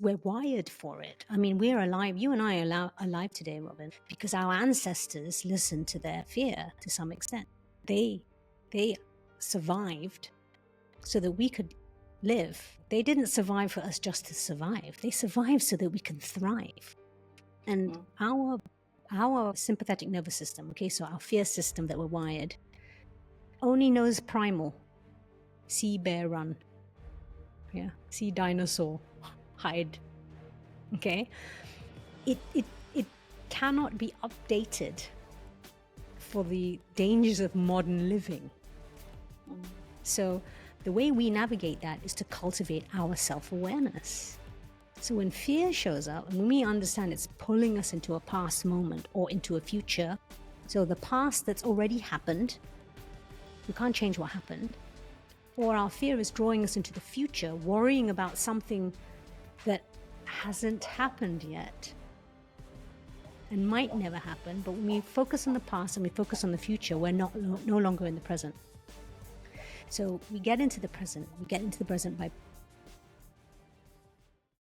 we're wired for it. I mean, we're alive. You and I are alive today, Robyn, because our ancestors listened to their fear to some extent. They survived so that we could live. They didn't survive for us just to survive. They survived so that we can thrive. And our sympathetic nervous system, okay, so our fear system that we're wired, only knows primal. See bear run. Yeah. See dinosaur hide. Okay. It cannot be updated for the dangers of modern living. So the way we navigate that is to cultivate our self-awareness. So when fear shows up, and when we understand it's pulling us into a past moment or into a future, so the past that's already happened, we can't change what happened, or our fear is drawing us into the future, worrying about something that hasn't happened yet and might never happen. But when we focus on the past and we focus on the future, we're no longer in the present. So we get into the present. We get into the present by...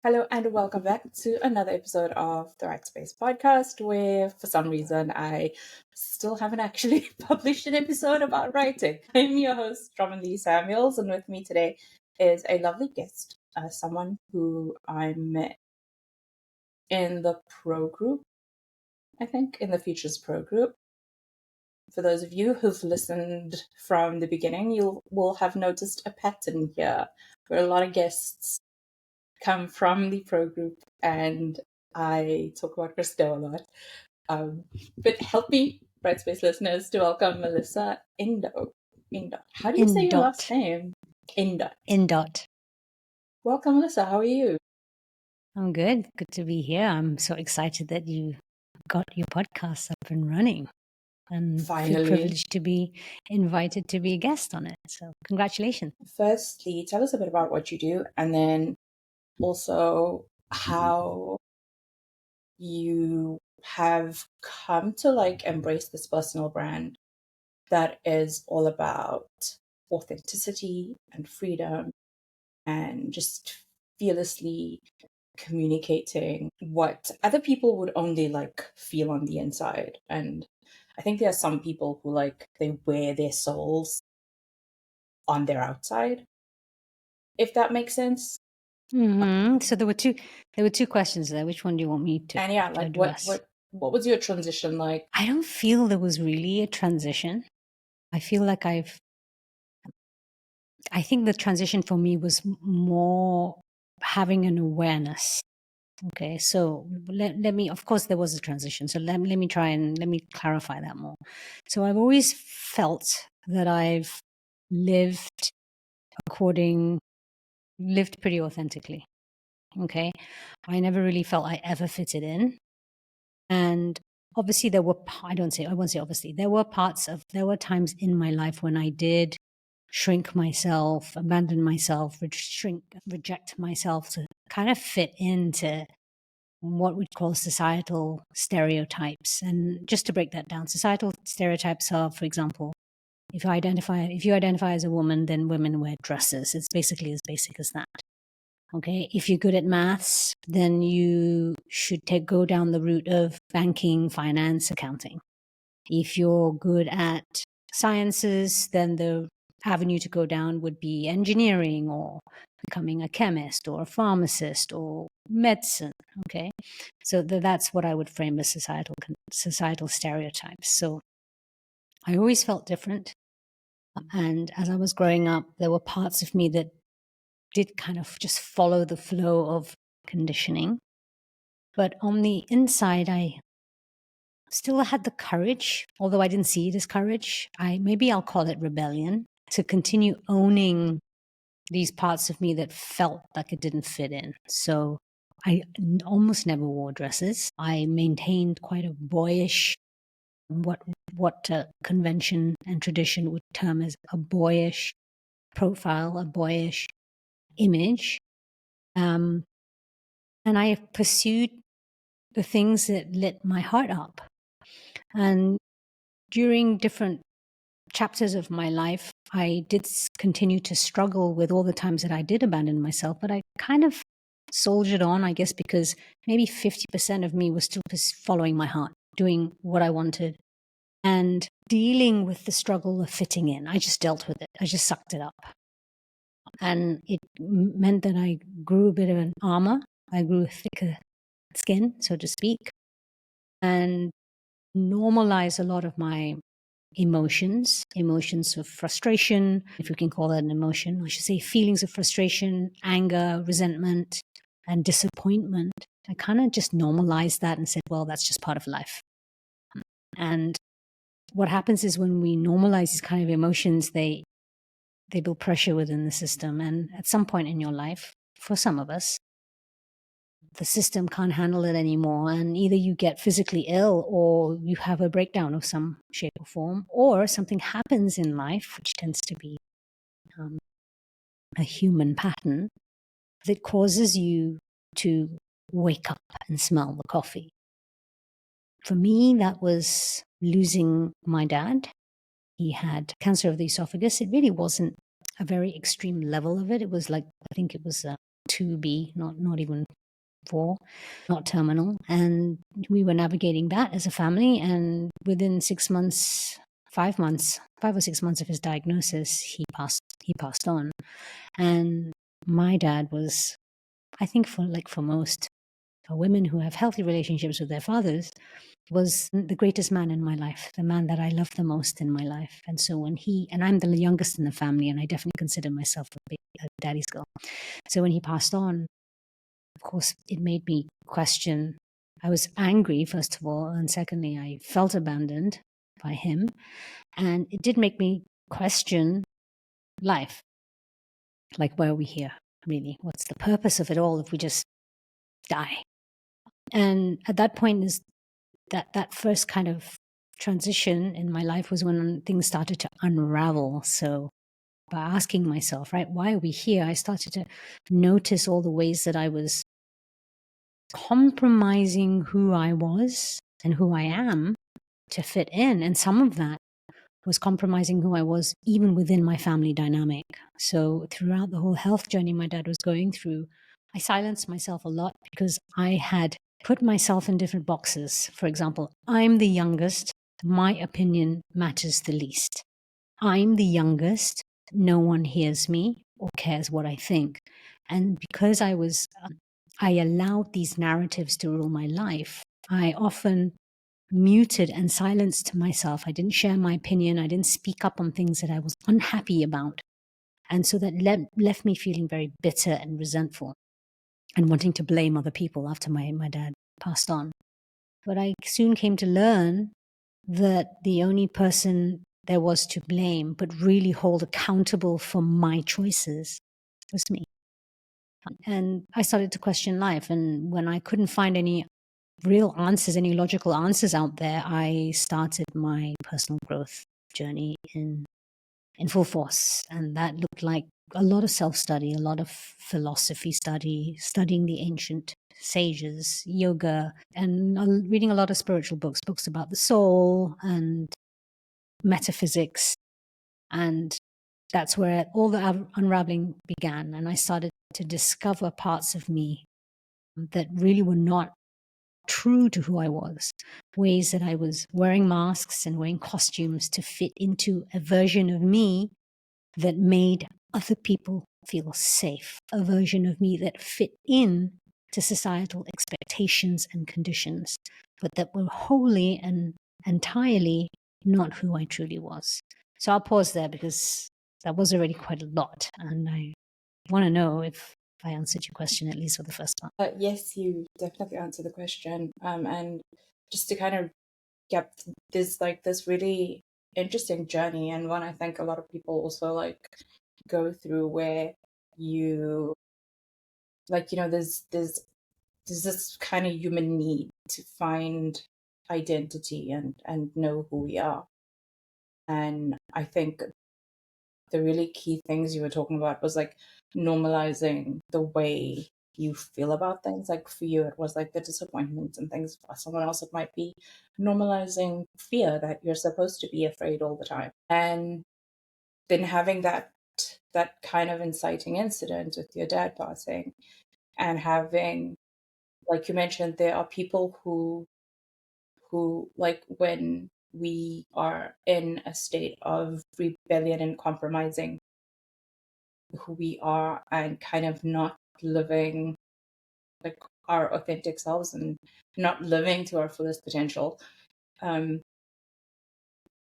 Hello and welcome back to another episode of the Right Space podcast, where for some reason I still haven't actually published an episode about writing. I'm your host, Robyn-Lee Samuels, and with me today is a lovely guest, someone who I met in the pro group, I think, in the Futures pro group. For those of you who've listened from the beginning, you will have noticed a pattern here, where a lot of guests come from the pro group, and I talk about Christo a lot. But help me, Bright Space listeners, to welcome Melissa Indot. How do you say your last name? Indot. Welcome, Melissa. How are you? I'm good. Good to be here. I'm so excited that you got your podcast up and running. And Finally. feel privileged to be invited to be a guest on it. So congratulations. Firstly, tell us a bit about what you do, and then also how you have come to embrace this personal brand that is all about authenticity and freedom and just fearlessly communicating what other people would only feel on the inside. And I think there are some people who they wear their souls on their outside, if that makes sense. Mm-hmm. So there were two questions there. Which one do you want me to? And yeah, what was your transition like? I don't feel there was really a transition. I feel like I think the transition for me was more having an awareness. Okay, so let me, of course there was a transition. So let me clarify that more. So I've always felt that I've lived pretty authentically. Okay. I never really felt I ever fitted in. And obviously there were times in my life when I did shrink myself, abandon myself, reject myself to kind of fit into what we'd call societal stereotypes. And just to break that down, societal stereotypes are, for example, if you identify as a woman, then women wear dresses. It's basically as basic as that. Okay. If you're good at maths, then you should go down the route of banking, finance, accounting. If you're good at sciences, then the avenue to go down would be engineering or becoming a chemist or a pharmacist or medicine. Okay. So that's what I would frame as societal stereotypes. So I always felt different. And as I was growing up, there were parts of me that did kind of just follow the flow of conditioning. But on the inside, I still had the courage, although I didn't see it as courage. Maybe I'll call it rebellion, to continue owning these parts of me that felt like it didn't fit in. So I almost never wore dresses. I maintained quite a boyish, what convention and tradition would term as a boyish profile, a boyish image. And I pursued the things that lit my heart up. And during different chapters of my life, I did continue to struggle with all the times that I did abandon myself, but I kind of soldiered on, I guess, because maybe 50% of me was still following my heart, doing what I wanted, and dealing with the struggle of fitting in. I just dealt with it. I just sucked it up. And it meant that I grew a bit of an armor. I grew a thicker skin, so to speak, and normalized a lot of my emotions of frustration, if we can call that an emotion. I should say feelings of frustration, anger, resentment, and disappointment. I kind of just normalized that and said, well, that's just part of life. And what happens is when we normalize these kind of emotions, they build pressure within the system. And at some point in your life, for some of us, the system can't handle it anymore. And either you get physically ill or you have a breakdown of some shape or form, or something happens in life, which tends to be a human pattern, that causes you to wake up and smell the coffee. For me, that was losing my dad. He had cancer of the esophagus. It really wasn't a very extreme level of it. It was like, I think it was 2B, not even 4, not terminal. And we were navigating that as a family. And within 6 months, 5 months, 5 or 6 months of his diagnosis, he passed on. And my dad was, I think for most women who have healthy relationships with their fathers, was the greatest man in my life, the man that I loved the most in my life. And so when and I'm the youngest in the family, and I definitely consider myself a daddy's girl. So when he passed on, of course, it made me question. I was angry, first of all, and secondly, I felt abandoned by him. And it did make me question life. Like, why are we here, really? What's the purpose of it all if we just die? And at that point is that first kind of transition in my life was when things started to unravel. So by asking myself, right, why are we here? I started to notice all the ways that I was compromising who I was and who I am to fit in. And some of that was compromising who I was even within my family dynamic. So throughout the whole health journey my dad was going through, I silenced myself a lot because I had put myself in different boxes. For example, I'm the youngest. My opinion matters the least. I'm the youngest. No one hears me or cares what I think. And because I allowed these narratives to rule my life, I often muted and silenced myself. I didn't share my opinion. I didn't speak up on things that I was unhappy about. And so that left me feeling very bitter and resentful and wanting to blame other people after my dad passed on. But I soon came to learn that the only person there was to blame, but really hold accountable for my choices, was me. And I started to question life. And when I couldn't find any real answers, any logical answers out there, I started my personal growth journey in full force. And that looked like a lot of self-study, a lot of philosophy study, studying the ancient sages, yoga, and reading a lot of spiritual books about the soul and metaphysics. And that's where all the unraveling began. And I started to discover parts of me that really were not true to who I was, ways that I was wearing masks and wearing costumes to fit into a version of me that made other people feel safe, a version of me that fit in to societal expectations and conditions, but that were wholly and entirely not who I truly was. So I'll pause there because that was already quite a lot. And I want to know if I answered your question, at least for the first part. Yes, you definitely answered the question. And just to kind of get this really interesting journey, and one I think a lot of people also go through, where you there's this kind of human need to find identity and know who we are. And I think the really key things you were talking about was normalizing the way you feel about things. Like for you, it was like the disappointments and things. For someone else, it might be normalizing fear, that you're supposed to be afraid all the time. And then having that kind of inciting incident with your dad passing, and having, like you mentioned, there are people who like when we are in a state of rebellion and compromising who we are and kind of not living like our authentic selves and not living to our fullest potential. um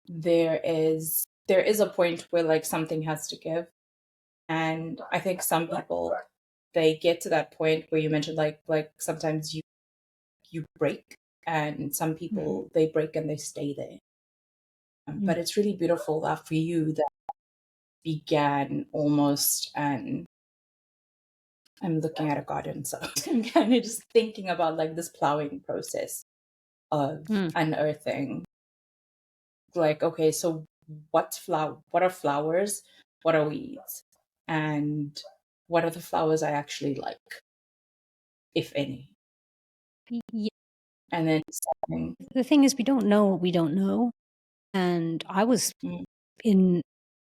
there is a point where like something has to give, and I think some people, they get to that point where you mentioned like sometimes you break, and some people they break and they stay there. But it's really beautiful that for you that began almost, and I'm looking at a garden, so I'm kind of just thinking about like this plowing process of unearthing. Like, okay, so what are flowers? What are weeds? And what are the flowers I actually like, if any? Yeah. And then starting, The thing is, we don't know what we don't know. And I was, mm, in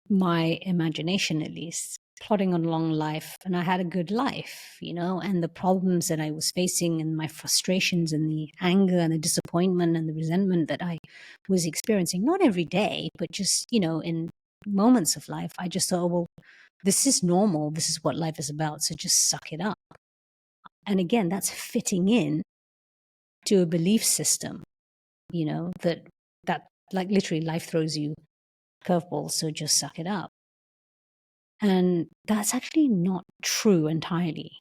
my imagination at least, plodding on along life, and I had a good life, and the problems that I was facing and my frustrations and the anger and the disappointment and the resentment that I was experiencing, not every day, but just, in moments of life, I just thought, oh, well, this is normal. This is what life is about. So just suck it up. And again, that's fitting in to a belief system, that like literally life throws you curveballs, so just suck it up. And that's actually not true entirely.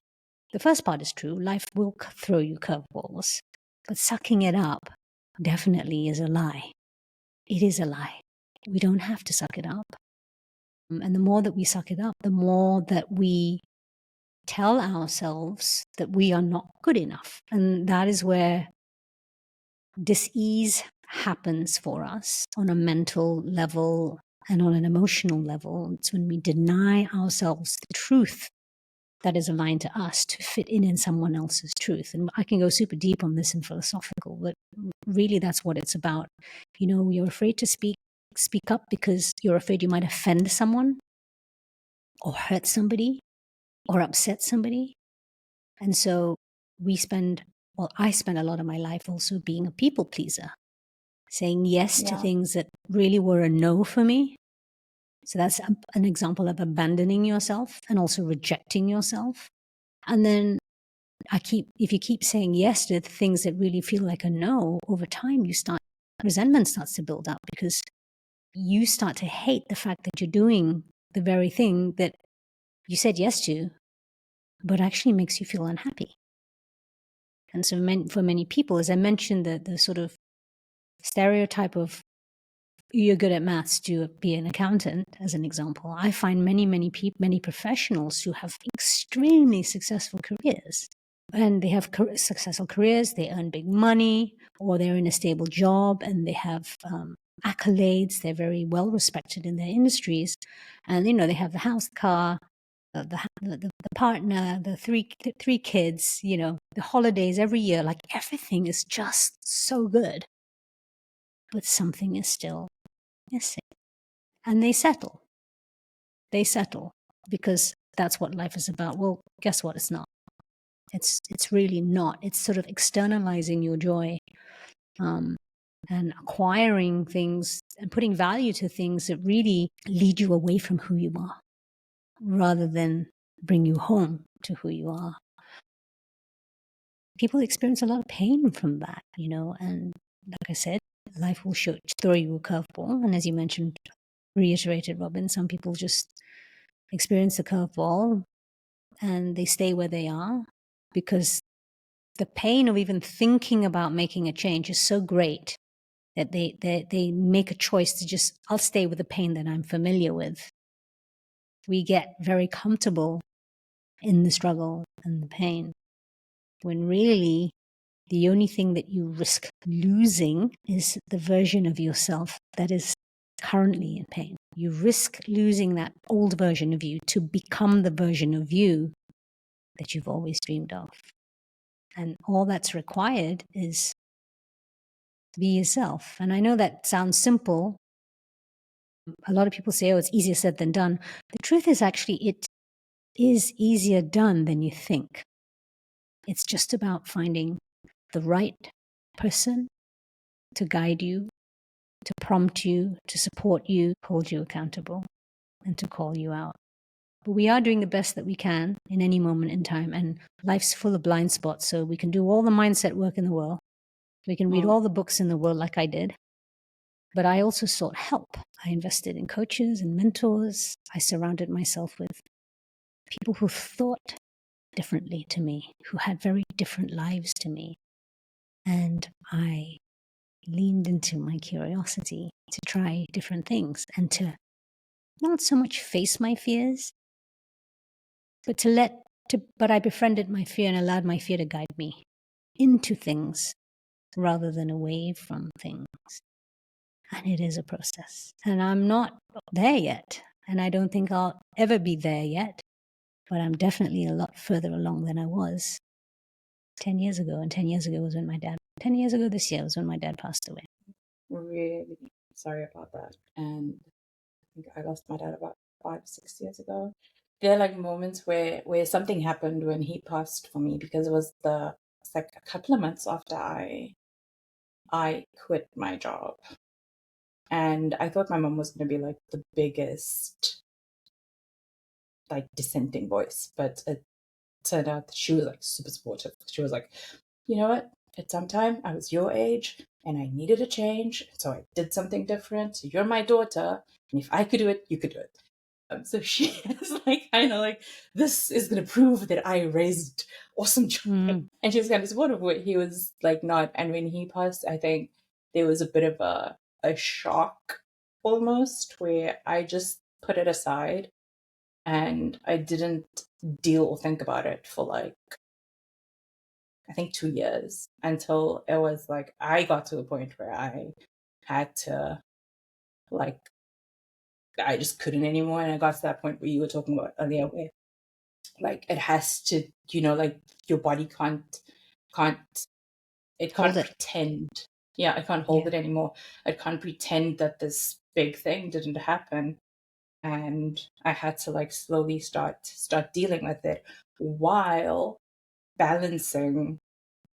The first part is true. Life will throw you curveballs, but sucking it up definitely is a lie. It is a lie. We don't have to suck it up. And the more that we suck it up, the more that we tell ourselves that we are not good enough. And that is where dis-ease happens for us on a mental level and on an emotional level. It's when we deny ourselves the truth that is aligned to us to fit in someone else's truth. And I can go super deep on this and philosophical, but really that's what it's about. You're afraid to speak up because you're afraid you might offend someone or hurt somebody or upset somebody. And so I spend a lot of my life also being a people pleaser, saying yes to things that really were a no for me. So that's an example of abandoning yourself and also rejecting yourself. And then if you keep saying yes to the things that really feel like a no, over time resentment starts to build up because you start to hate the fact that you're doing the very thing that you said yes to, but actually makes you feel unhappy. And so for many people, as I mentioned, the sort of stereotype of you're good at maths to be an accountant, as an example, I find many professionals who have extremely successful careers. And they have successful careers, they earn big money, or they're in a stable job and they have accolades, they're very well respected in their industries. And, they have the house, the car, the partner, the three kids, the holidays every year, like everything is just so good. But something is still missing. And they settle. They settle because that's what life is about. Well, guess what? It's not. It's really not. It's sort of externalizing your joy and acquiring things and putting value to things that really lead you away from who you are rather than bring you home to who you are. People experience a lot of pain from that, and like I said, life will throw you a curveball. And as you mentioned, reiterated, Robyn, some people just experience the curveball and they stay where they are because the pain of even thinking about making a change is so great that they make a choice to just, I'll stay with the pain that I'm familiar with. We get very comfortable in the struggle and the pain when really the only thing that you risk losing is the version of yourself that is currently in pain. You risk losing that old version of you to become the version of you that you've always dreamed of. And all that's required is to be yourself. And I know that sounds simple. A lot of people say, oh, it's easier said than done. The truth is actually it is easier done than you think. It's just about finding the right person to guide you, to prompt you, to support you, hold you accountable, and to call you out. But we are doing the best that we can in any moment in time. And life's full of blind spots. So we can do all the mindset work in the world. We can read all the books in the world like I did. But I also sought help. I invested in coaches and mentors. I surrounded myself with people who thought differently to me, who had very different lives to me. And I leaned into my curiosity to try different things and to not so much face my fears, but but I befriended my fear and allowed my fear to guide me into things rather than away from things. And it is a process. And I'm not there yet. And I don't think I'll ever be there yet. But I'm definitely a lot further along than I was 10 years ago. And 10 years ago was when 10 years ago this year was when my dad passed away. Really sorry about that. And I think I lost my dad about 5-6 years ago. There are like moments where something happened when he passed for me, because it's like a couple of months after I quit my job. And I thought my mom was going to be like the biggest like dissenting voice, but it turned out that she was like super supportive. She was like, you know what? At some time I was your age and I needed a change, so I did something different. So you're my daughter, and if I could do it, you could do it. So she is like kind of like, this is going to prove that I raised awesome children. And she was kind of supportive. What he was like not. And when he passed, I think there was a bit of a shock almost, where I just put it aside and I didn't deal or think about it for like, I think 2 years, until it was like I got to a point where I had to, like, I just couldn't anymore. And I got to that point where you were talking about earlier, where like it has to, like your body can't Hold it. pretend. Yeah, I can't hold it anymore. I can't pretend that this big thing didn't happen. And I had to like slowly start dealing with it, while balancing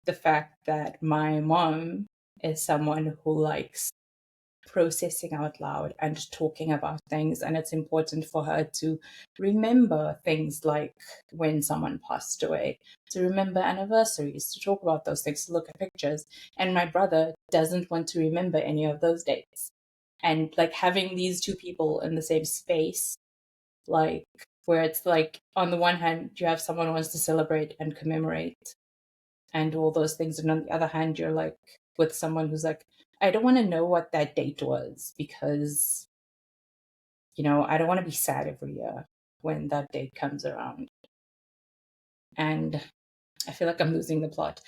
the fact that my mom is someone who likes processing out loud and talking about things. And it's important for her to remember things like when someone passed away, to remember anniversaries, to talk about those things, to look at pictures. And my brother doesn't want to remember any of those dates. And like having these two people in the same space, like where it's like, on the one hand, you have someone who wants to celebrate and commemorate and all those things. And on the other hand, you're like with someone who's like, I don't want to know what that date was, because, I don't want to be sad every year when that date comes around. And I feel like I'm losing the plot.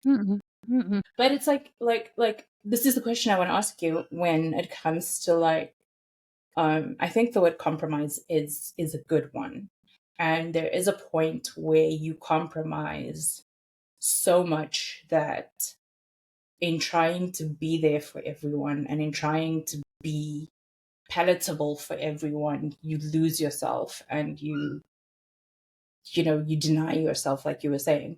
But it's like this is the question I want to ask you when it comes to like, I think the word compromise is a good one. And there is a point where you compromise so much that in trying to be there for everyone and in trying to be palatable for everyone, you lose yourself and you deny yourself, like you were saying.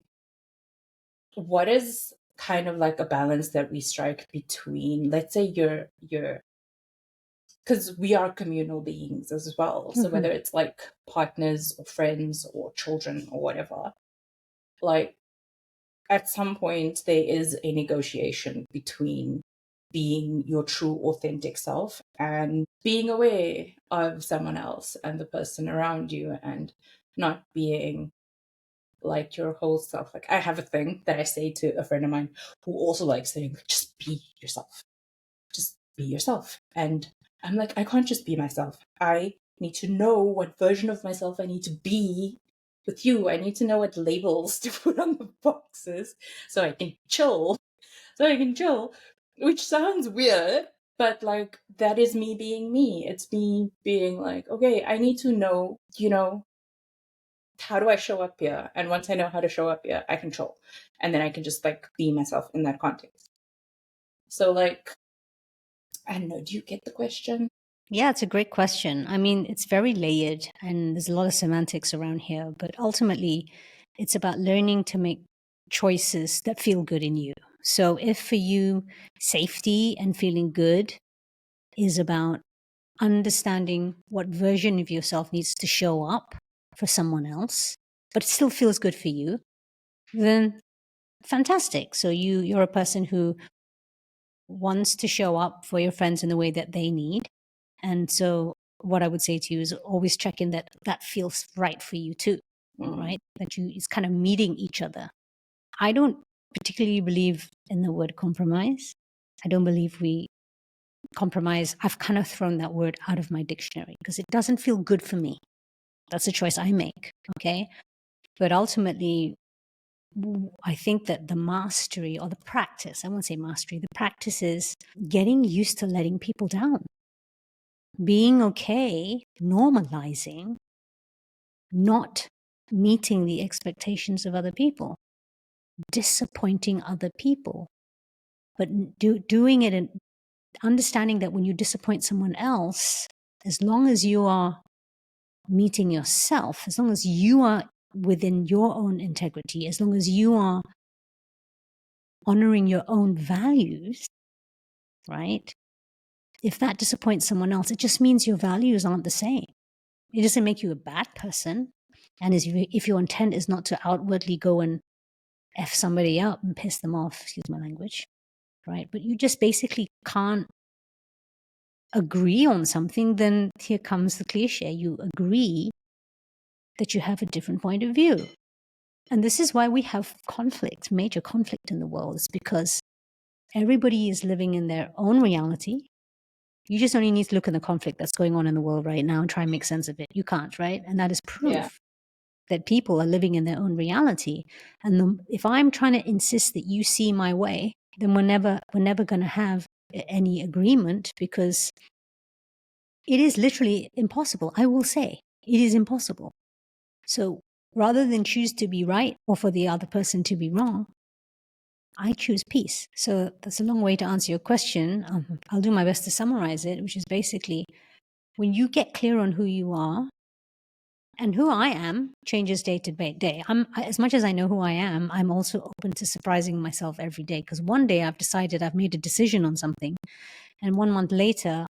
What is kind of like a balance that we strike between, let's say you're because we are communal beings as well. So whether it's like partners or friends or children or whatever, like at some point there is a negotiation between being your true authentic self and being aware of someone else and the person around you, and not being like your whole self. Like I have a thing that I say to a friend of mine who also likes saying, just be yourself. Just be yourself. And I'm like, I can't just be myself. I need to know what version of myself I need to be with you. I need to know what labels to put on the boxes so I can chill. Which sounds weird, but like that is me being me. It's me being like, okay, I need to know, how do I show up here? And once I know how to show up here, I can chill. And then I can just like be myself in that context. So like, I don't know, do you get the question? Yeah, it's a great question. I mean, it's very layered and there's a lot of semantics around here, but ultimately, It's about learning to make choices that feel good in you. So if for you, safety and feeling good is about understanding what version of yourself needs to show up for someone else, but it still feels good for you, then fantastic. So you're a person who wants to show up for your friends in the way that they need. And so what I would say to you is always check in that that feels right for you too, right? That it's kind of meeting each other. I don't particularly believe in the word compromise. I don't believe we compromise. I've kind of thrown that word out of my dictionary because it doesn't feel good for me. That's a choice I make. Okay. But ultimately, I think that the mastery or the practice, I won't say mastery, the practice is getting used to letting people down, being okay, normalizing, not meeting the expectations of other people, disappointing other people, but doing it and understanding that when you disappoint someone else, as long as you are meeting yourself, as long as you are within your own integrity, as long as you are honoring your own values, right? If that disappoints someone else, it just means your values aren't the same. It doesn't make you a bad person. And if your intent is not to outwardly go and F somebody up and piss them off, excuse my language, right? But you just basically can't agree on something, then here comes the cliche. You agree that you have a different point of view. And this is why we have conflict, major conflict in the world. It's because everybody is living in their own reality. You just only need to look at the conflict that's going on in the world right now and try and make sense of it. You can't, right? And that is proof that people are living in their own reality. And if I'm trying to insist that you see my way, then we're never going to have any agreement, because it is literally impossible. I will say it is impossible. So rather than choose to be right or for the other person to be wrong, I choose peace. So that's a long way to answer your question. I'll do my best to summarize it, which is basically when you get clear on who you are, and who I am changes day to day. As much as I know who I am, I'm also open to surprising myself every day, because one day I've decided I've made a decision on something, and 1 month later,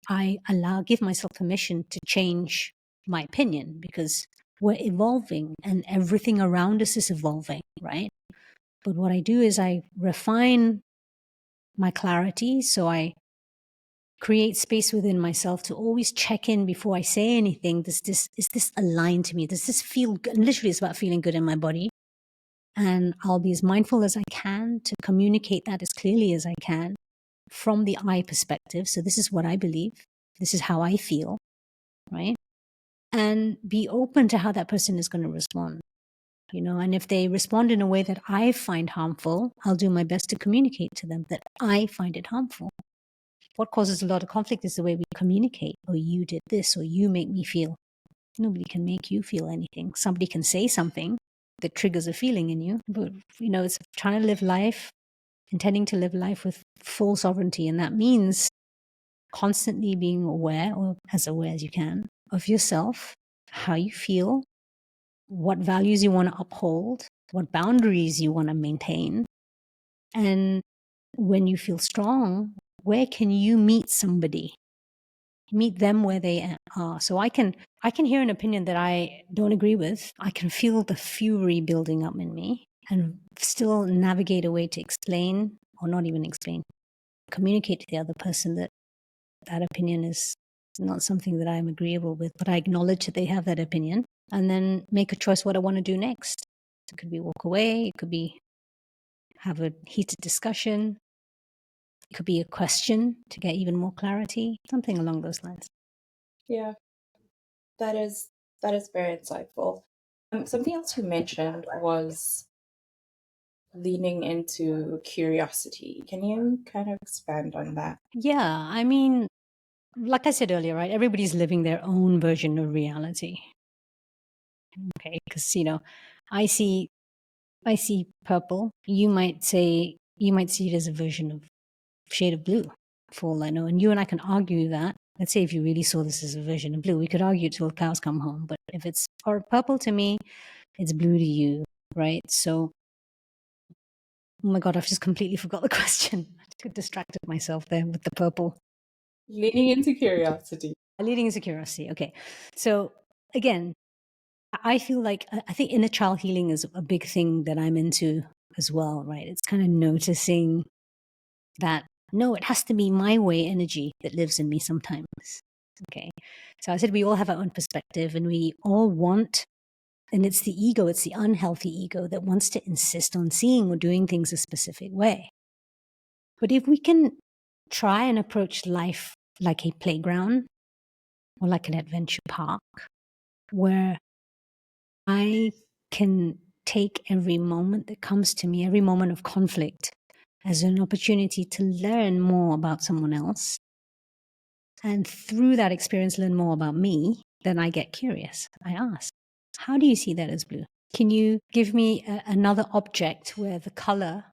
I give myself permission to change my opinion, because we're evolving and everything around us is evolving, right? But what I do is I refine my clarity. So I create space within myself to always check in before I say anything. Is this aligned to me? Does this feel good? Literally, it's about feeling good in my body. And I'll be as mindful as I can to communicate that as clearly as I can from the I perspective. So this is what I believe. This is how I feel, right? And be open to how that person is going to respond. And if they respond in a way that I find harmful, I'll do my best to communicate to them that I find it harmful. What causes a lot of conflict is the way we communicate. Oh, you did this, or you make me feel. Nobody can make you feel anything. Somebody can say something that triggers a feeling in you, but it's trying to live life, intending to live life with full sovereignty. And that means constantly being aware, or as aware as you can, of yourself, how you feel, what values you want to uphold, what boundaries you want to maintain. And when you feel strong, where can you meet somebody? Meet them where they are. So I can hear an opinion that I don't agree with. I can feel the fury building up in me and still navigate a way to explain, or not even explain, communicate to the other person that that opinion is not something that I'm agreeable with, but I acknowledge that they have that opinion, and then make a choice what I want to do next. It could be walk away. It could be have a heated discussion. It could be a question to get even more clarity, something along those lines. Yeah, that is very insightful. Something else you mentioned was leaning into curiosity. Can you kind of expand on that? Yeah, I mean, like I said earlier, right? Everybody's living their own version of reality. Okay, because I see purple. You might see it as a version of shade of blue, for all I know. And you and I can argue that. Let's say if you really saw this as a version of blue, we could argue till cows come home. But if it's purple to me, it's blue to you, right? So, oh my God, I've just completely forgot the question. I distracted myself there with the purple. Leaning into curiosity. Leading into curiosity. Okay. So again, I feel like I think inner child healing is a big thing that I'm into as well, right? It's kind of noticing that no, it has to be my way energy that lives in me sometimes. Okay. So I said we all have our own perspective and we all want, and it's the ego, it's the unhealthy ego that wants to insist on seeing or doing things a specific way. But if we can try and approach life like a playground or like an adventure park where I can take every moment that comes to me, every moment of conflict, as an opportunity to learn more about someone else. And through that experience, learn more about me, then I get curious. I ask, how do you see that as blue? Can you give me another object where the color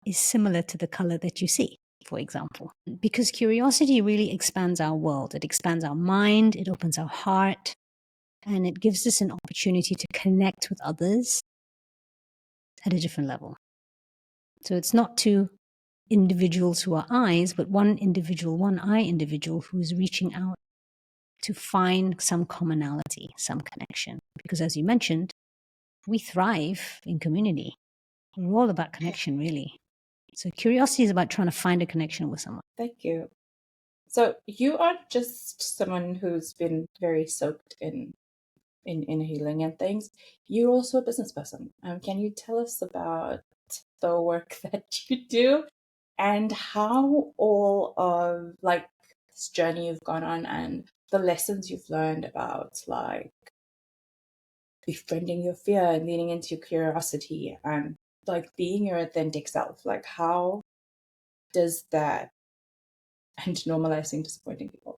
is similar to the color that you see, for example? Because curiosity really expands our world. It expands our mind. It opens our heart. And it gives us an opportunity to connect with others at a different level. So it's not two individuals who are eyes, but one individual, one eye individual who is reaching out to find some commonality, some connection. Because as you mentioned, we thrive in community. We're all about connection, really. So curiosity is about trying to find a connection with someone. Thank you. So you aren't just someone who's been very soaked in healing and things. You're also a business person. Can you tell us about the work that you do and how all of like this journey you've gone on and the lessons you've learned about like befriending your fear and leaning into your curiosity and like being your authentic self? Like how does that, and normalizing disappointing people?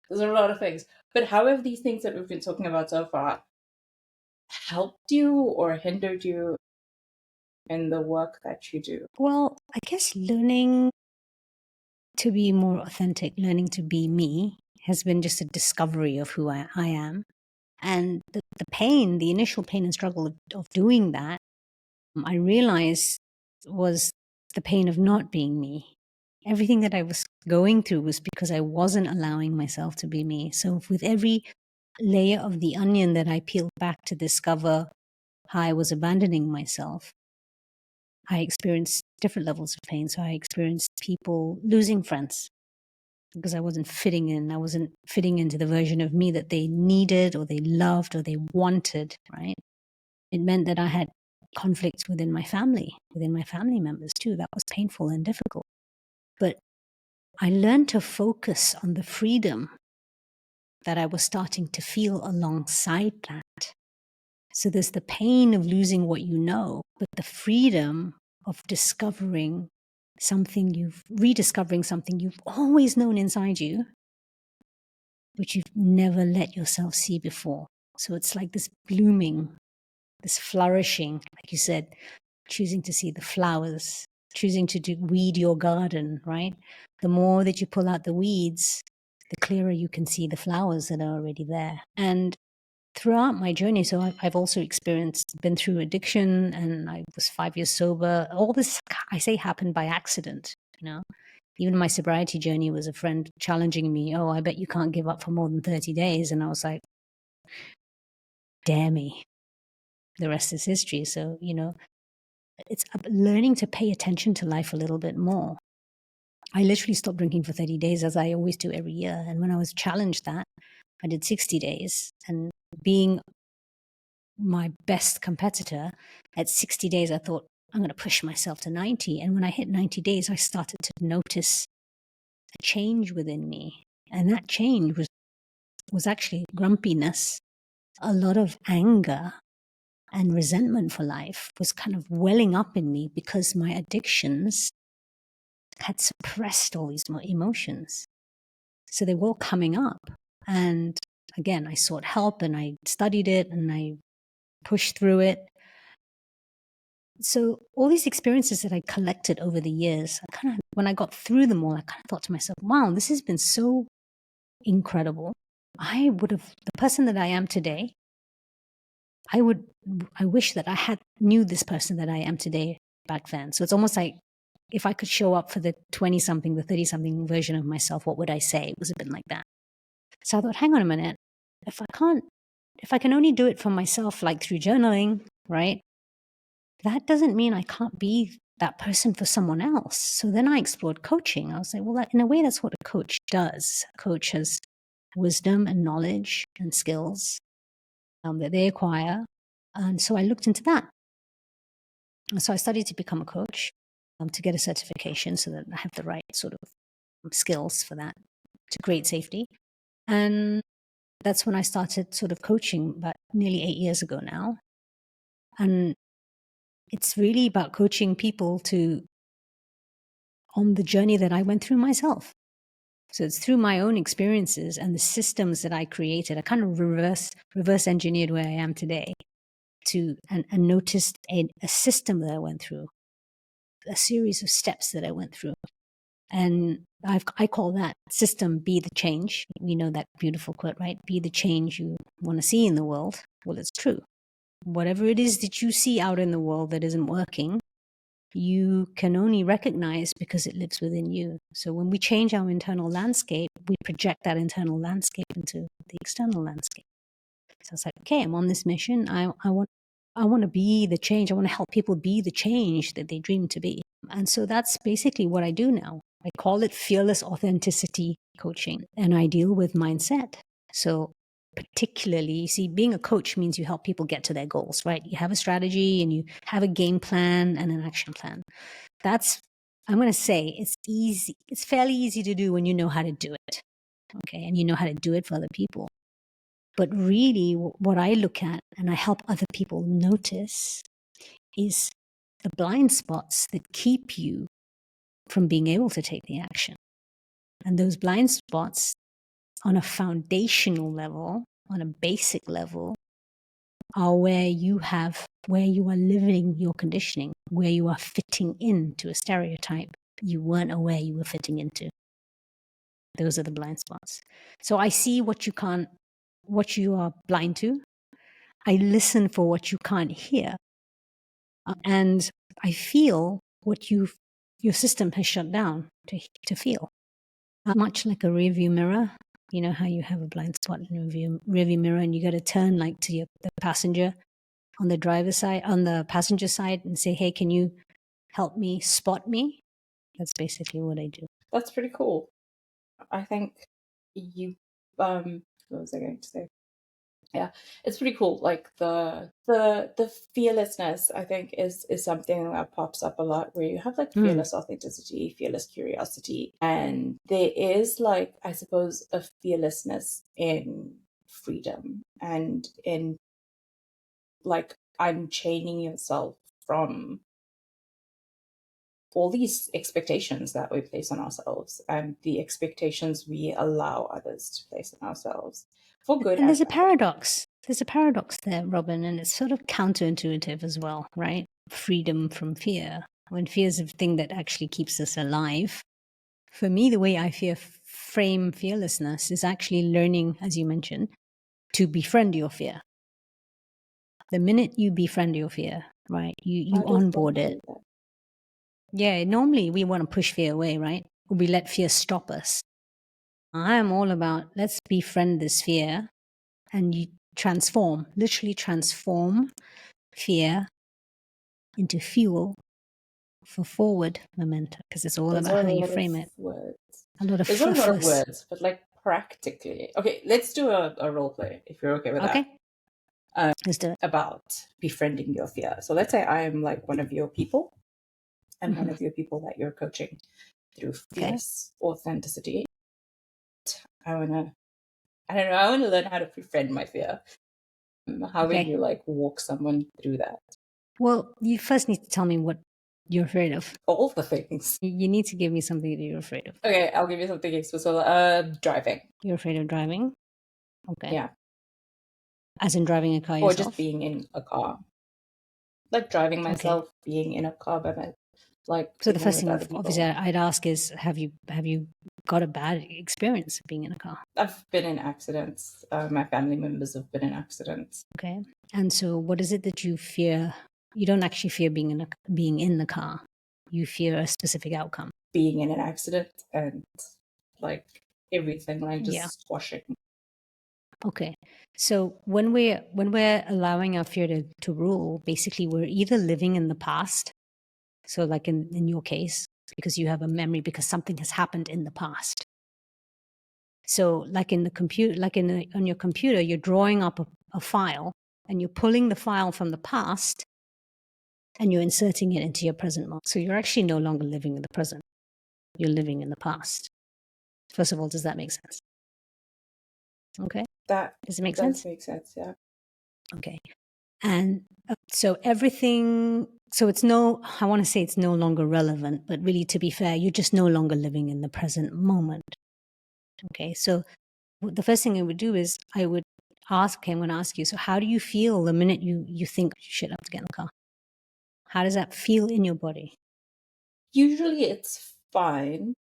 There's a lot of things. But how have these things that we've been talking about so far helped you or hindered you in the work that you do? Well, I guess learning to be more authentic, learning to be me has been just a discovery of who I am. And the pain, the initial pain and struggle of doing that, I realized was the pain of not being me. Everything that I was going through was because I wasn't allowing myself to be me. So with every layer of the onion that I peeled back to discover how I was abandoning myself, I experienced different levels of pain. So I experienced people losing friends because I wasn't fitting in. I wasn't fitting into the version of me that they needed or they loved or they wanted, right? It meant that I had conflicts within my family members too. That was painful and difficult. But I learned to focus on the freedom that I was starting to feel alongside that. So there's the pain of losing what you know, but the freedom of rediscovering something you've always known inside you, which you've never let yourself see before. So it's like this blooming, this flourishing, like you said, choosing to see the flowers, choosing to weed your garden, right? The more that you pull out the weeds, the clearer you can see the flowers that are already there. And throughout my journey, so I've also been through addiction, and I was 5 years sober. All this, I say, happened by accident, you know? Even my sobriety journey was a friend challenging me, oh, I bet you can't give up for more than 30 days. And I was like, dare me. The rest is history. So, it's learning to pay attention to life a little bit more. I literally stopped drinking for 30 days, as I always do every year. And when I was challenged that, I did 60 days. And being my best competitor, at 60 days, I thought, I'm going to push myself to 90. And when I hit 90 days, I started to notice a change within me. And that change was actually grumpiness, a lot of anger and resentment for life was kind of welling up in me because my addictions had suppressed all these emotions. So they were all coming up. And again, I sought help and I studied it and I pushed through it. So all these experiences that I collected over the years, when I got through them all, I kind of thought to myself, wow, this has been so incredible. The person that I am today I wish that I had knew this person that I am today back then. So it's almost like if I could show up for the 20-something, the 30-something version of myself, what would I say? It was a bit like that. So I thought, hang on a minute. If I can only do it for myself, like through journaling, right? That doesn't mean I can't be that person for someone else. So then I explored coaching. I was like, well, in a way, that's what a coach does. A coach has wisdom and knowledge and skills that they acquire. And so I looked into that. And so I studied to become a coach, to get a certification so that I have the right sort of skills for that to create safety. And that's when I started sort of coaching about nearly 8 years ago now. And it's really about coaching people on the journey that I went through myself. So it's through my own experiences and the systems that I created. I kind of reverse engineered where I am today and noticed a system that I went through, a series of steps that I went through. And I call that system be the change. We know that beautiful quote, right? Be the change you want to see in the world. Well, it's true. Whatever it is that you see out in the world that isn't working, you can only recognize because it lives within you. So when we change our internal landscape, we project that internal landscape into the external landscape. So it's like, okay, I'm on this mission. I want to be the change. I want to help people be the change that they dream to be. And so that's basically what I do now. I call it fearless authenticity coaching, and I deal with mindset. So particularly, you see, being a coach means you help people get to their goals, right? You have a strategy and you have a game plan and an action plan. That's, I'm going to say, it's easy. It's fairly easy to do when you know how to do it. Okay. And you know how to do it for other people. But really, what I look at and I help other people notice is the blind spots that keep you from being able to take the action. And those blind spots on a foundational level, on a basic level, are where you are living your conditioning, where you are fitting into a stereotype you weren't aware you were fitting into. Those are the blind spots. So I see what you are blind to. I listen for what you can't hear. And I feel what your system has shut down to feel. Much like a rearview mirror. You know how you have a blind spot in a rearview mirror and you got to turn like to the passenger on the driver's side, on the passenger side, and say, hey, can you help me spot me? That's basically what I do. That's pretty cool. I think what was I going to say? Yeah, it's pretty cool. Like the fearlessness, I think, is something that pops up a lot, where you have like fearless authenticity, fearless curiosity, and there is like, I suppose, a fearlessness in freedom and in like unchaining yourself from all these expectations that we place on ourselves and the expectations we allow others to place on ourselves, for good and there's a bad. paradox. There's a paradox there, Robyn, and it's sort of counterintuitive as well, right? Freedom from fear. When fear is the thing that actually keeps us alive. For me, the way I frame fearlessness is actually learning, as you mentioned, to befriend your fear. The minute you befriend your fear, right, you onboard it. Yeah, normally we want to push fear away, right? We let fear stop us. I am all about let's befriend this fear and you literally transform fear into fuel for forward momentum, because it's all about how you frame it. Words. A lot of There's not a lot of words, but like practically. Okay, let's do a role play if you're okay with that. Okay. Let's do it. About befriending your fear. So let's say I am like one of your people, and one of your people that you're coaching through fierce authenticity. I want to learn how to befriend my fear. How would you like walk someone through that? Well, you first need to tell me what you're afraid of. All the things. You need to give me something that you're afraid of. Okay, I'll give you something specific. Driving. You're afraid of driving? Okay. Yeah. As in driving a car yourself? Or just being in a car. Like driving myself, being in a car by myself. Like, so the first thing obviously I'd ask is, have you got a bad experience of being in a car? I've been in accidents. My family members have been in accidents. Okay. And so what is it that you fear? You don't actually fear being in the car. You fear a specific outcome. Being in an accident and like everything, like Yeah. just squashing. Okay. So when we're allowing our fear to rule, basically we're either living in the past. So like in your case, because you have a memory because something has happened in the past. So like in the computer, on your computer, you're drawing up a file and you're pulling the file from the past and you're inserting it into your present moment. So you're actually no longer living in the present. You're living in the past. First of all, does that make sense? Okay. That Does it make does sense? make sense, yeah. Okay. And so everything, so I want to say it's no longer relevant, but really to be fair, you're just no longer living in the present moment. Okay. So the first thing I would do is I'm going to ask you, so how do you feel the minute you think you should have to get in the car? How does that feel in your body? Usually it's fine.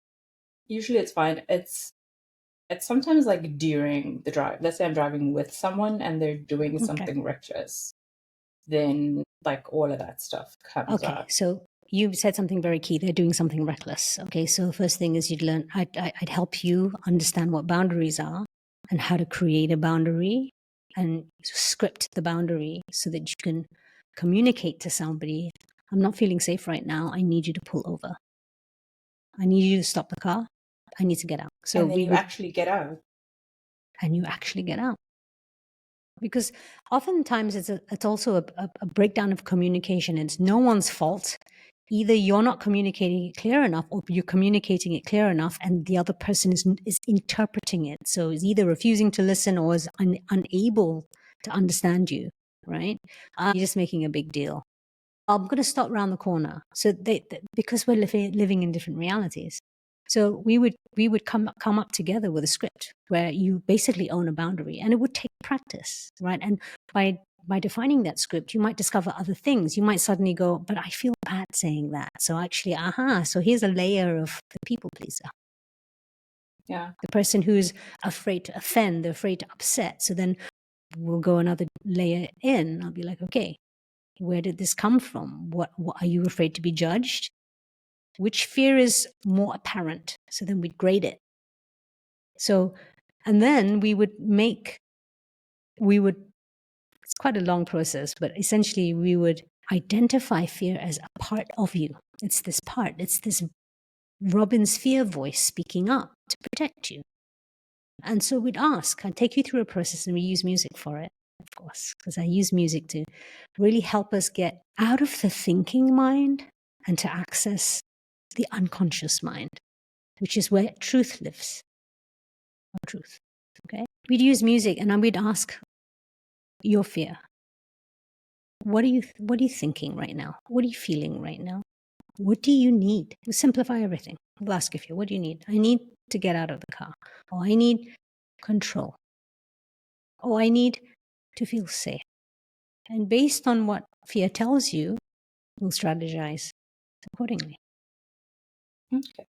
It's sometimes like during the drive. Let's say I'm driving with someone and they're doing something reckless. Then like all of that stuff comes Okay, up. so you said something very key. They're doing something reckless. Okay, so first thing is you'd learn, I'd help you understand what boundaries are and how to create a boundary and script the boundary so that you can communicate to somebody, I'm not feeling safe right now. I need you to pull over. I need you to stop the car. I need to get out. So and then you actually get out. And you actually get out. Because oftentimes it's also a breakdown of communication. It's no one's fault. Either you're not communicating it clear enough or you're communicating it clear enough and the other person is interpreting it. So is either refusing to listen or is unable to understand you, right? You're just making a big deal. I'm going to stop around the corner. So because we're living in different realities. So we would come up together with a script where you basically own a boundary, and it would take practice, right? And by defining that script, you might discover other things. You might suddenly go, but I feel bad saying that. So actually, so here's a layer of the people pleaser. Yeah. The person who's afraid to offend, they're afraid to upset. So then we'll go another layer in. I'll be like, okay, where did this come from? What are you afraid to be judged? Which fear is more apparent? So then we'd grade it. So, and then it's quite a long process, but essentially we would identify fear as a part of you. It's this Robyn's fear voice speaking up to protect you. And so I'd take you through a process, and we use music for it, of course, because I use music to really help us get out of the thinking mind and to access the unconscious mind, which is where truth lives. Truth. Okay. We'd use music and we'd ask your fear. What are you thinking right now? What are you feeling right now? What do you need? We'll simplify everything. We'll ask your fear. What do you need? I need to get out of the car. Oh, I need control. Oh, I need to feel safe. And based on what fear tells you, we'll strategize accordingly. Okay.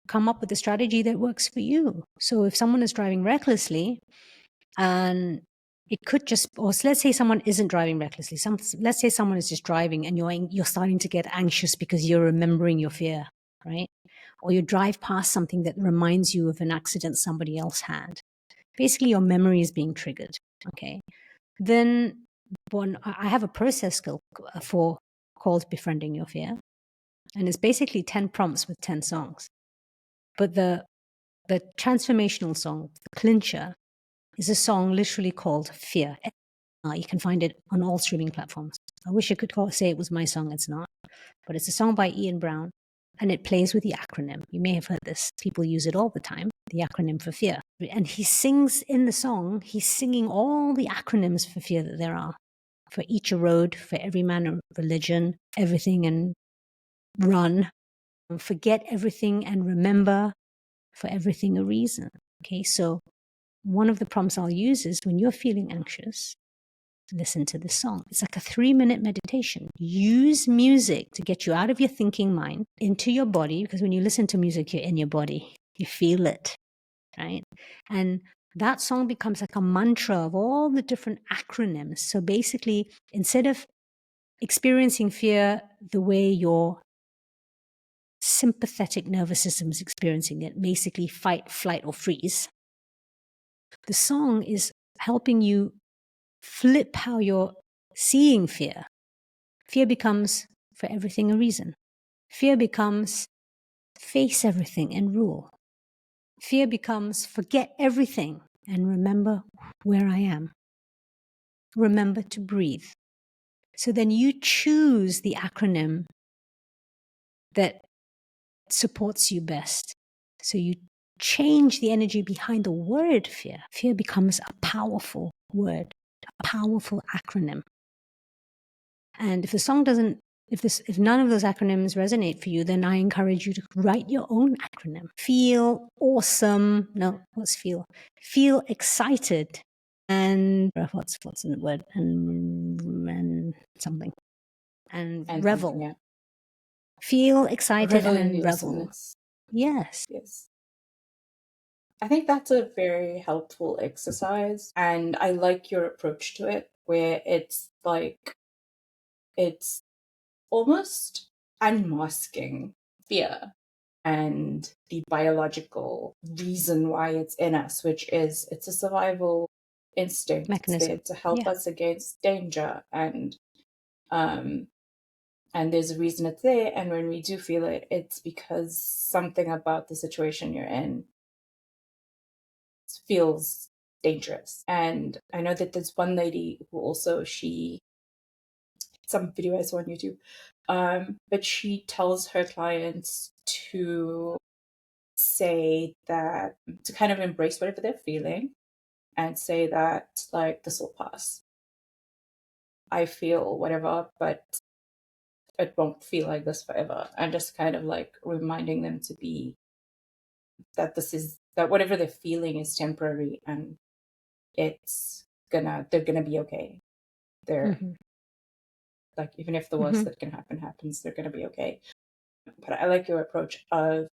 Come up with a strategy that works for you. So if someone is driving recklessly, and it could just, or let's say someone isn't driving recklessly. Let's say someone is just driving and you're starting to get anxious because you're remembering your fear, right? Or you drive past something that reminds you of an accident somebody else had. Basically, your memory is being triggered. Okay. Then I have a process called Befriending Your Fear. And it's basically 10 prompts with 10 songs. But the transformational song, the clincher, is a song literally called Fear. You can find it on all streaming platforms. I wish I could say it was my song. It's not. But it's a song by Ian Brown, and it plays with the acronym. You may have heard this. People use it all the time, the acronym for fear. And he sings in the song, he's singing all the acronyms for fear that there are. For each a road, for every man a religion, everything and run. Forget everything and remember, for everything a reason. Okay, so one of the prompts I'll use is when you're feeling anxious, listen to this song. It's like a 3-minute meditation. Use music to get you out of your thinking mind into your body, because when you listen to music, you're in your body. You feel it, right? And that song becomes like a mantra of all the different acronyms. So basically, instead of experiencing fear the way your sympathetic nervous system is experiencing it, basically fight, flight, or freeze, the song is helping you flip how you're seeing fear. Fear becomes, for everything, a reason. Fear becomes, face everything and rule. Fear becomes, forget everything and remember where I am. Remember to breathe. So then you choose the acronym that supports you best. So you change the energy behind the word fear. Fear becomes a powerful word, a powerful acronym. And if the song doesn't, if none of those acronyms resonate for you, then I encourage you to write your own acronym. Feel awesome. No, what's feel? Feel excited. And what's in the word? And something. And revel. Something, yeah. Feel excited Revel in and the revel. awesomeness. Yes. Yes. I think that's a very helpful exercise. And I like your approach to it, where it's like, it's almost unmasking fear and the biological reason why it's in us, which is it's a survival instinct. Mechanism. It's there to help us against danger, and there's a reason it's there. And when we do feel it, it's because something about the situation you're in feels dangerous. And I know that there's one lady who also, some video I saw on YouTube, but she tells her clients to say that, to kind of embrace whatever they're feeling and say that, like, this will pass. I feel whatever, but it won't feel like this forever. And just kind of like reminding them to be that that whatever they're feeling is temporary, and they're gonna be okay. They're like, even if the worst that can happen happens, they're gonna be okay. But I like your approach of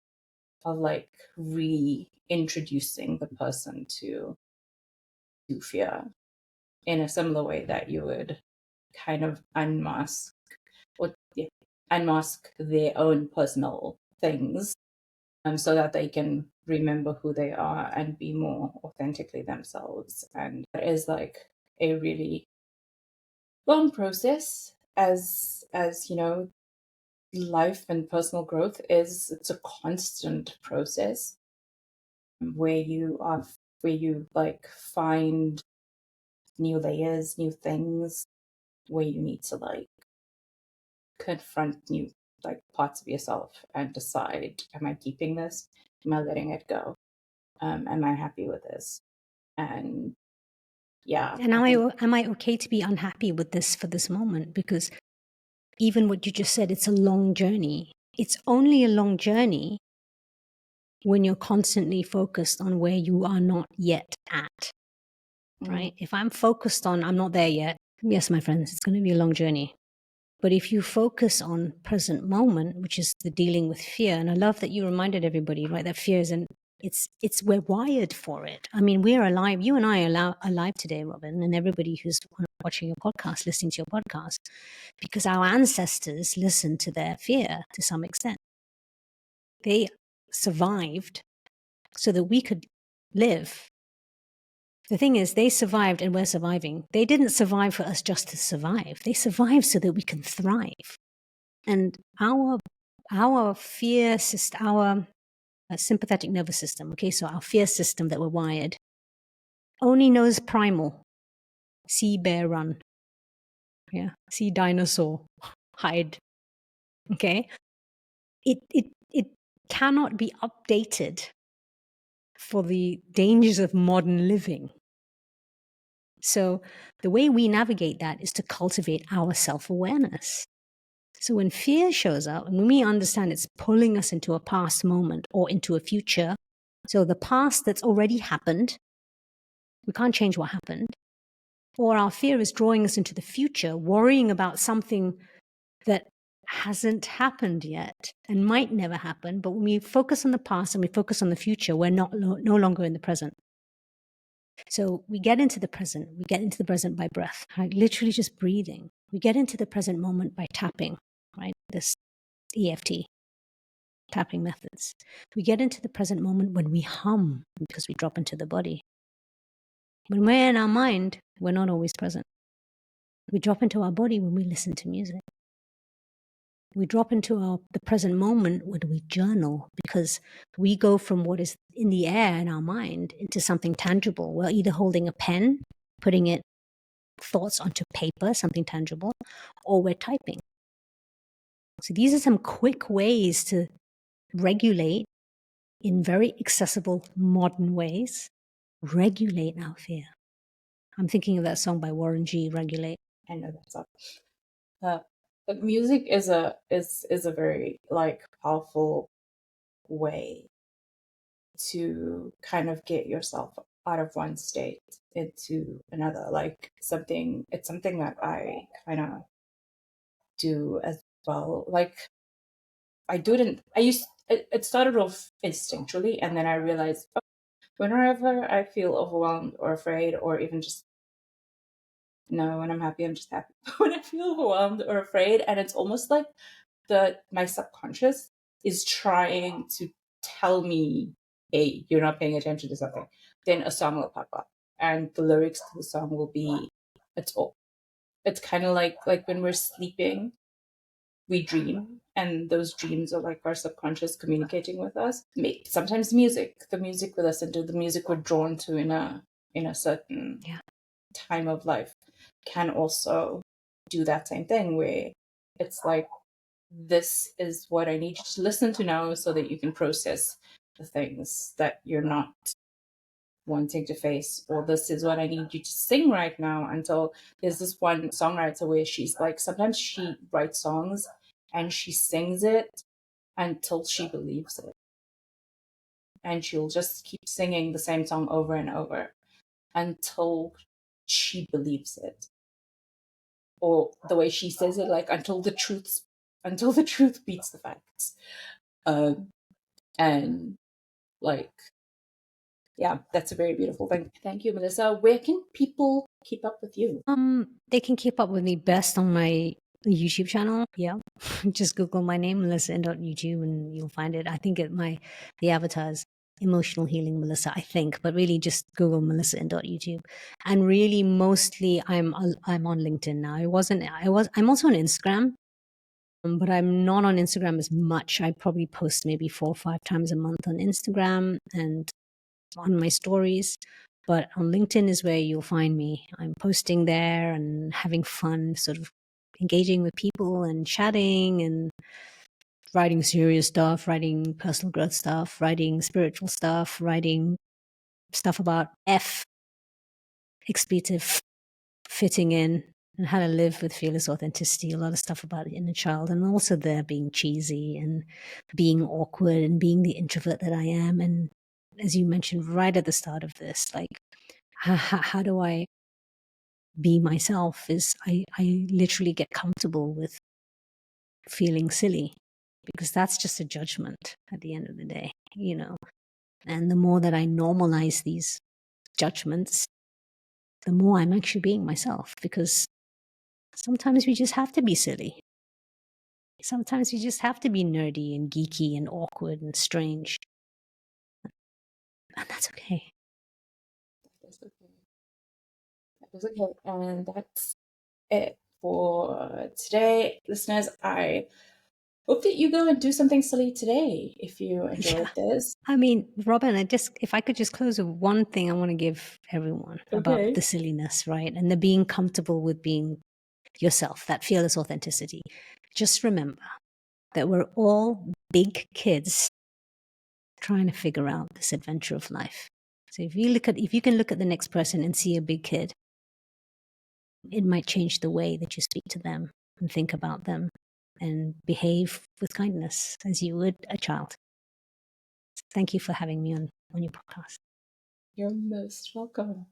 like reintroducing the person to fear in a similar way that you would kind of unmask their own personal things, so that they can remember who they are and be more authentically themselves. And that is like a really long process, as you know, life and personal growth it's a constant process where you like find new layers, new things, where you need to like confront new like parts of yourself and decide, am I keeping this? Am I letting it go? Am I happy with this? And yeah. And am I okay to be unhappy with this for this moment? Because even what you just said, it's a long journey. It's only a long journey when you're constantly focused on where you are not yet at, right? If I'm focused on, I'm not there yet, yes, my friends, it's going to be a long journey. But if you focus on present moment, which is the dealing with fear, and I love that you reminded everybody, right, that fear is we're wired for it. I mean, we're alive. You and I are alive today, Robyn, and everybody who's watching your podcast, listening to your podcast, because our ancestors listened to their fear to some extent. They survived so that we could live. The thing is, they survived and we're surviving. They didn't survive for us just to survive. They survived so that we can thrive. And our fear system, our sympathetic nervous system, okay, so our fear system that we're wired, only knows primal. See bear run. Yeah. See dinosaur hide. Okay. It cannot be updated for the dangers of modern living. So the way we navigate that is to cultivate our self-awareness. So when fear shows up, and when we understand it's pulling us into a past moment or into a future, so the past that's already happened, we can't change what happened. Or our fear is drawing us into the future, worrying about something that hasn't happened yet and might never happen. But when we focus on the past and we focus on the future, we're no longer in the present. So we get into the present. We get into the present by breath, right? Literally just breathing. We get into the present moment by tapping, right? This EFT tapping methods. We get into the present moment when we hum because we drop into the body. When we're in our mind, we're not always present. We drop into our body when we listen to music. We drop into the present moment when we journal, because we go from what is in the air in our mind into something tangible. We're either holding a pen, putting it thoughts onto paper, something tangible, or we're typing. So these are some quick ways to regulate, in very accessible modern ways, regulate our fear. I'm thinking of that song by Warren G, Regulate. I know that song. But music is a very like powerful way to kind of get yourself out of one state into another. Like it's something that I kind of do as well. Like I do it it started off instinctually, and then I realized whenever I feel overwhelmed or afraid, or even just no, when I'm happy, I'm just happy. When I feel overwhelmed or afraid, and it's almost like my subconscious is trying to tell me, hey, you're not paying attention to something, then a song will pop up, and the lyrics to the song will be, it's kind of like when we're sleeping, we dream, and those dreams are like our subconscious communicating with us. Sometimes the music we listen to, the music we're drawn to in a certain time of life, can also do that same thing, where it's like, this is what I need you to listen to now so that you can process the things that you're not wanting to face, or this is what I need you to sing right now. Until there's this one songwriter where she's like, sometimes she writes songs and she sings it until she believes it, and she'll just keep singing the same song over and over until she believes it, or the way she says it, like until the truth beats the facts. And like, yeah, that's a very beautiful thing. Thank you, Melissa. Where can people keep up with you? They can keep up with me best on my YouTube channel. Yeah. Just Google my name, Melissa Indot YouTube, and you'll find it. I think the avatar is Emotional Healing Melissa, I think, but really just Google Melissa Indot YouTube. And really mostly I'm on LinkedIn now. I'm also on Instagram. But I'm not on Instagram as much. I probably post maybe 4 or 5 times a month on Instagram and on my stories. But on LinkedIn is where you'll find me. I'm posting there and having fun, sort of engaging with people and chatting and writing serious stuff, writing personal growth stuff, writing spiritual stuff, writing stuff about expletive fitting in and how to live with fearless authenticity, a lot of stuff about the inner child, and also there being cheesy and being awkward and being the introvert that I am. And as you mentioned right at the start of this, like, how do I be myself? Is I literally get comfortable with feeling silly, because that's just a judgment at the end of the day, you know. And the more that I normalize these judgments, the more I'm actually being myself, because sometimes we just have to be silly. Sometimes we just have to be nerdy and geeky and awkward and strange. And that's okay. That's okay. That is okay. And that's it for today. Listeners, I hope that you go and do something silly today if you enjoyed this. I mean, Robyn, if I could just close with one thing I want to give everyone about the silliness, right? And the being comfortable with being yourself, that fearless authenticity. Just remember that we're all big kids trying to figure out this adventure of life. So if you can look at the next person and see a big kid, it might change the way that you speak to them and think about them and behave with kindness as you would a child. Thank you for having me on your podcast. You're most welcome.